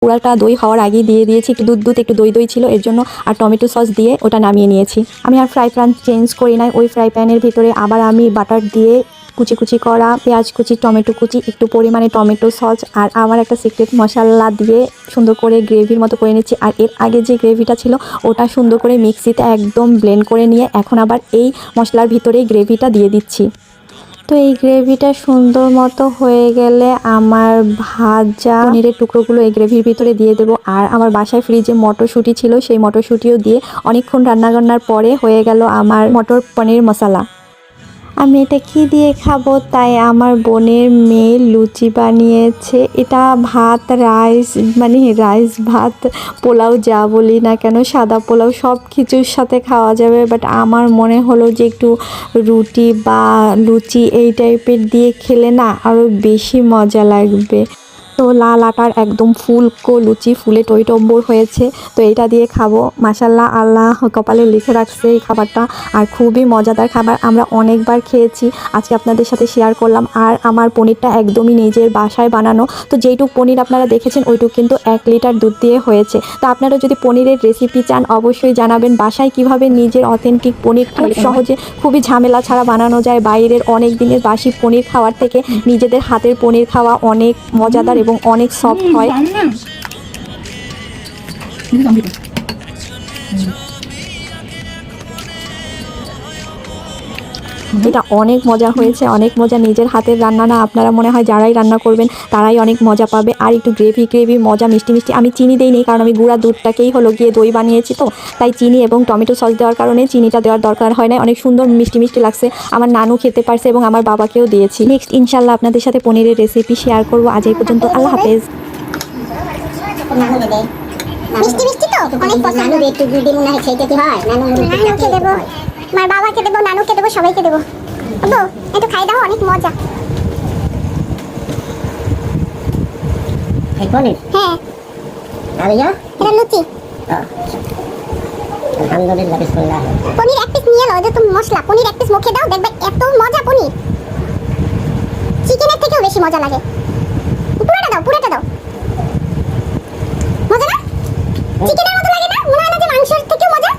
পুরাটা দই হওয়ার আগেই দিয়ে দিয়েছি, একটু দুধ একটু দই ছিল এর জন্য, আর টমেটো সস দিয়ে ওটা নামিয়ে নিয়েছি। আমি আর ফ্রাই প্যান চেঞ্জ করি নাই, ওই ফ্রাই প্যানের ভিতরে আবার আমি বাটার দিয়ে কুচি করা পেঁয়াজ কুচি, টমেটো কুচি, একটু পরিমাণে টমেটো সস আর আমার একটা সিক্রেট মশলা দিয়ে সুন্দর করে গ্রেভির মতো করে নিচ্ছি। আর এর আগে যে গ্রেভিটা ছিল ওটা সুন্দর করে মিক্সিতে একদম ব্লেন্ড করে নিয়ে এখন আবার এই মশলার ভিতরেই গ্রেভিটা দিয়ে দিচ্ছি। তো এই গ্রেভিটা সুন্দর মতো হয়ে গেলে আমার ভাজা পনিরের টুকরোগুলো এই গ্রেভির ভিতরে দিয়ে দেবো। আর আমার বাসায় ফ্রিজে মটরশুঁটি ছিল, সেই মটরশুঁটিও দিয়ে অনেকক্ষণ রান্নার পরে হয়ে গেল আমার মটর পনির মশলা। আমি এটা কি দিয়ে খাবো, তাই আমার বোনের মেয়ে লুচি বানিয়েছে। এটা ভাত রাইস মানে রাইস ভাত পোলাও যা বলি না কেন, সাদা পোলাও সব কিছুর সাথে খাওয়া যাবে, বাট আমার মনে হলো যে একটু রুটি বা লুচি এই টাইপের দিয়ে খেলে না আরও বেশি মজা লাগবে। তো লাল আটার একদম ফুলকো লুচি ফুলে টইটম্বর হয়েছে, তো এটা দিয়ে খাবো। মাশাল্লাহ, আল্লাহ কপালে লিখে রাখছে এই খাবারটা, আর খুবই মজাদার খাবার। আমরা অনেকবার খেয়েছি, আজকে আপনাদের সাথে শেয়ার করলাম। আর আমার পনিরটা একদমই নিজের বাসায় বানানো, তো যেইটুক পনির আপনারা দেখেছেন ওইটুক কিন্তু 1 লিটার দুধ দিয়ে হয়েছে। তো আপনারা যদি পনিরের রেসিপি চান অবশ্যই জানাবেন, বাসায় কিভাবে নিজের অথেন্টিক পনির খুব সহজে খুবই ঝামেলা ছাড়া বানানো যায়। বাইরের অনেক দিনের বাসি পনির খাওয়ার থেকে নিজেদের হাতের পনির খাওয়া অনেক মজাদার এবং অনেক সফট হয়। এটা অনেক মজা হয়েছে, অনেক মজা। নিজের হাতের রান্না না, আপনারা মনে হয় যারাই রান্না করবেন তারাই অনেক মজা পাবে। আর একটু গ্রেভি মজা, মিষ্টি আমি চিনি দেইনি, কারণ আমি গুঁড়া দুধটাকেই হলো গিয়ে দই বানিয়েছি, তো তাই চিনি এবং টমেটো সস দেওয়ার কারণে চিনিটা দেওয়ার দরকার হয় না। অনেক সুন্দর মিষ্টি লাগছে, আমার নানু খেতে পারছে এবং আমার বাবাকেও দিয়েছি। নেক্সট ইনশাল্লাহ আপনাদের সাথে পনিরের রেসিপি শেয়ার করবো। আজ এই পর্যন্ত, আল্লাহ হাফেজ। মিষ্টি তো অনেক পছন্দ। নানু একটু দিদি মনে হয় খেতে কি হয়, নানুকে দেবো, মার বাবাকে দেবো, নানুকে দেবো, সবাইকে দেবো। আব্বু একটু খাই দাও, অনেক মজা। এই পনির? হ্যাঁ। আর ইয়া? এটা লুচি। আলহামদুলিল্লাহ, বিসমিল্লাহ। পনির এক পিস নিয়ে নাও, এটা তো মশলা। পনির এক পিস মুখে দাও, দেখবে এত মজা পনির। চিকেনের থেকেও বেশি মজা লাগে। পুরোটা দাও। মজা না? চিকেনের মতো লাগে না? মনে হয় না যে মাংসের থেকেও মজা?